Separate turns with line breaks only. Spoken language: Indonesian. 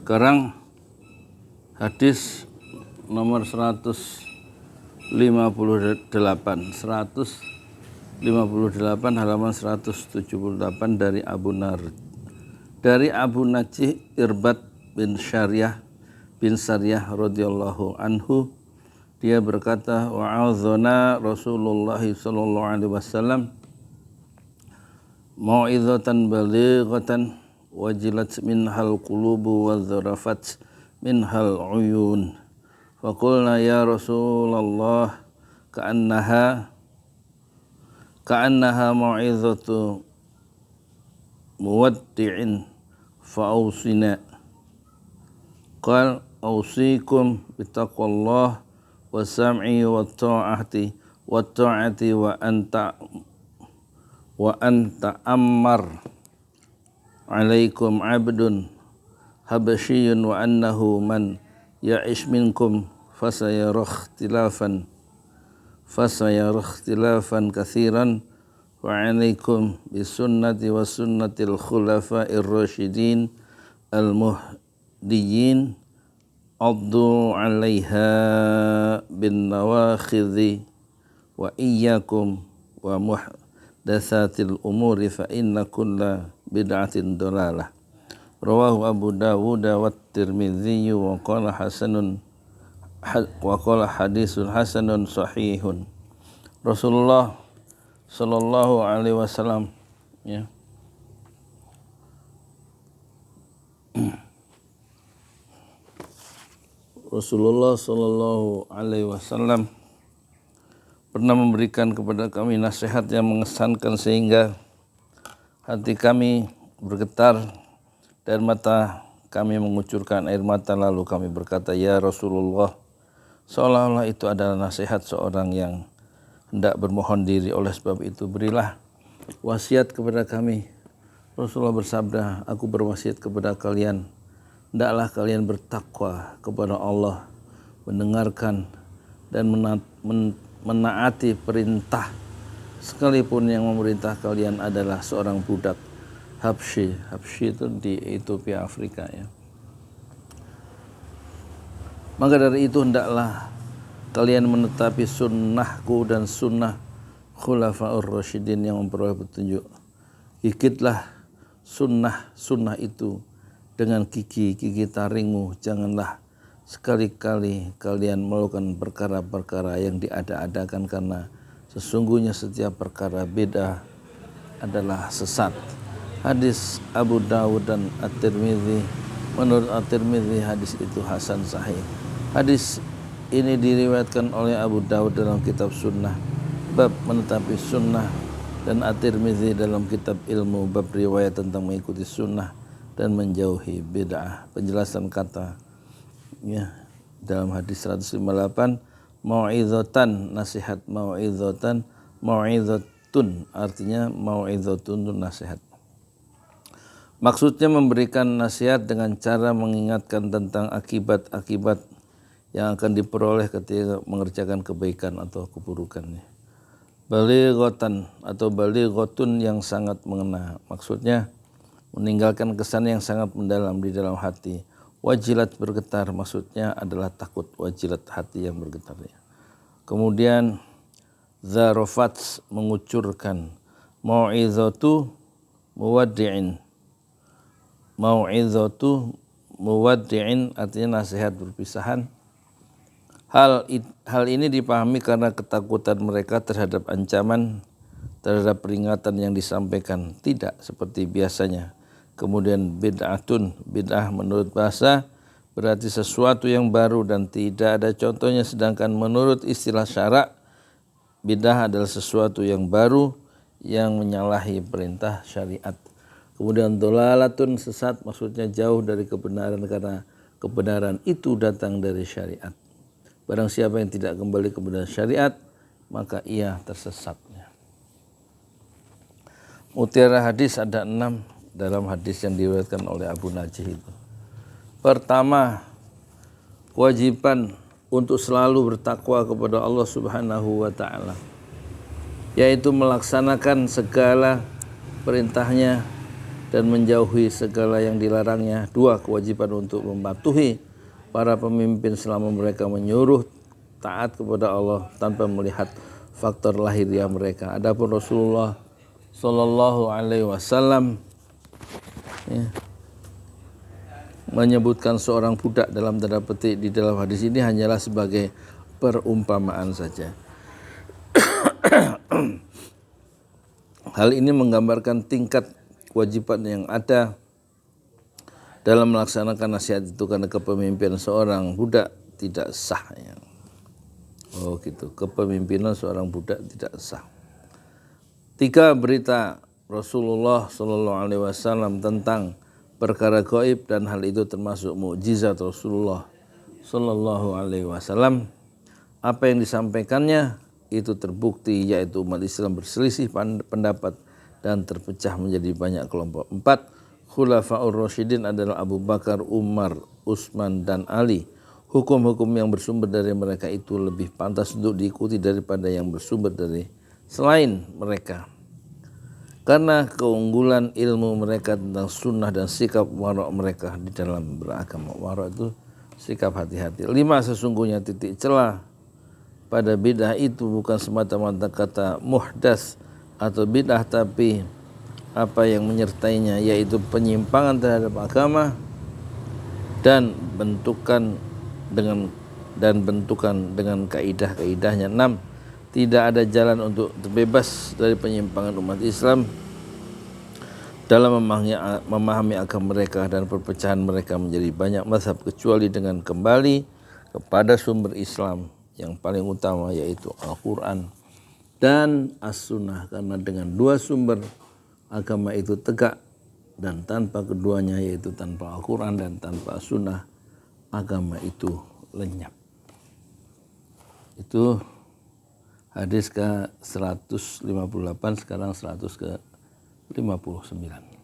Sekarang hadis nomor 158 halaman 178 dari Abu Najih Irbad bin Saryah radhiyallahu anhu, dia berkata, wa'adzana Rasulullah sallallahu alaihi wasallam mau'izatan balighatan wajilat minhal qulubu wa zarafat minhal uyun. Faqulna ya Rasulullah ka'annaha mau'izatu muwaddi'in fa'awsina. Qal awsikum bitaqwallah wa sam'i wa ta'ati wa anta ammar alaikum abdun habasyiyun wa annahu man ya'ish minkum fasayara ikhtilafan katsiran wa alaikum bisunnati wa sunnatil khulafa'ir rasyidin al-muhdiyyin addu 'alaiha bin nawakhidhi wa iyyakum wa muhdatsatil umuri fa inna kulla bid'atin dalalah. Rawahu Abu Dawud wa Tirmidzi wa qala hadisun hasanun sahihun. Rasulullah sallallahu alaihi wasallam Rasulullah sallallahu alaihi wasallam pernah memberikan kepada kami nasihat yang mengesankan sehingga hati kami bergetar dan mata kami mengucurkan air mata, lalu kami berkata, ya Rasulullah, seolah-olah itu adalah nasihat seorang yang hendak bermohon diri. Oleh sebab itu berilah wasiat kepada kami. Rasulullah bersabda, aku berwasiat kepada kalian, hendaklah kalian bertakwa kepada Allah, mendengarkan dan menaati perintah, sekalipun yang memerintah kalian adalah seorang budak Habsyi itu di Ethiopia, Afrika ya. Maka dari itu hendaklah kalian menetapi sunnahku dan sunnah khulafaur rasyidin yang memperoleh petunjuk. Gigitlah sunnah itu dengan gigi taringmu. Janganlah sekali-kali kalian melakukan perkara-perkara yang diada-adakan, karena sesungguhnya setiap perkara bid'ah adalah sesat. Hadis Abu Dawud dan At-Tirmidzi. Menurut At-Tirmidzi hadis itu hasan sahih. Hadis ini diriwayatkan oleh Abu Dawud dalam kitab sunnah bab menetapi sunnah, dan At-Tirmidzi dalam kitab ilmu bab riwayat tentang mengikuti sunnah dan menjauhi bid'ah. Penjelasan kata dalam hadis 158, mau'izatan, nasihat, mau'izatan, mau'izatun artinya mau'izatun itu nasihat. Maksudnya memberikan nasihat dengan cara mengingatkan tentang akibat-akibat yang akan diperoleh ketika mengerjakan kebaikan atau keburukan. Balighatan atau balighotun yang sangat mengena. Maksudnya meninggalkan kesan yang sangat mendalam di dalam hati. Wajilat bergetar, maksudnya adalah takut. Wajilat hati yang bergetar. Kemudian zarafat mengucurkan. Mau'izatu muwaddi'in. Mau'izatu muwaddi'in artinya nasihat perpisahan. Hal ini dipahami karena ketakutan mereka terhadap ancaman, terhadap peringatan yang disampaikan, tidak seperti biasanya. Kemudian bid'ah menurut bahasa berarti sesuatu yang baru dan tidak ada contohnya, sedangkan menurut istilah syara' bid'ah adalah sesuatu yang baru yang menyalahi perintah syariat. Kemudian dolalatun sesat, maksudnya jauh dari kebenaran karena kebenaran itu datang dari syariat. Barang siapa yang tidak kembali kepada syariat, maka ia tersesat. Mutiara hadis ada 6 dalam hadis yang diriwayatkan oleh Abu Najih itu. Pertama, kewajiban untuk selalu bertakwa kepada Allah Subhanahu wa taala, yaitu melaksanakan segala perintahnya dan menjauhi segala yang dilarangnya. 2. Kewajiban untuk mematuhi para pemimpin selama mereka menyuruh taat kepada Allah tanpa melihat faktor lahiriah mereka. Adapun Rasulullah Sallallahu Alaihi Wasallam menyebutkan seorang budak dalam tanda petik di dalam hadis ini hanyalah sebagai perumpamaan saja. Hal ini menggambarkan tingkat kewajiban yang ada dalam melaksanakan nasihat itu, karena kepemimpinan seorang budak tidak sah. Oh gitu, kepemimpinan seorang budak tidak sah. 3. Berita Rasulullah Sallallahu Alaihi Wasallam tentang perkara gaib dan hal itu termasuk mukjizat Rasulullah Sallallahu Alaihi Wasallam. Apa yang disampaikannya itu terbukti, yaitu umat Islam berselisih pendapat dan terpecah menjadi banyak kelompok. 4. Khulafaur Rasyidin adalah Abu Bakar, Umar, Utsman, dan Ali. Hukum-hukum yang bersumber dari mereka itu lebih pantas untuk diikuti daripada yang bersumber dari selain mereka, karena keunggulan ilmu mereka tentang sunnah dan sikap warok mereka di dalam beragama. Warok itu sikap hati-hati. 5. Sesungguhnya titik celah pada bid'ah itu bukan semata-mata kata muhdas atau bid'ah, tapi apa yang menyertainya, yaitu penyimpangan terhadap agama dan bentukan dengan kaidah-kaidahnya. 6. Tidak ada jalan untuk terbebas dari penyimpangan umat Islam dalam memahami agama mereka dan perpecahan mereka menjadi banyak mazhab, kecuali dengan kembali kepada sumber Islam yang paling utama, yaitu Al-Quran dan As-Sunnah. Karena dengan 2 sumber agama itu tegak, dan tanpa keduanya, yaitu tanpa Al-Quran dan tanpa As-Sunnah, agama itu lenyap. Itu hadis ke 158, sekarang 100 ke 59.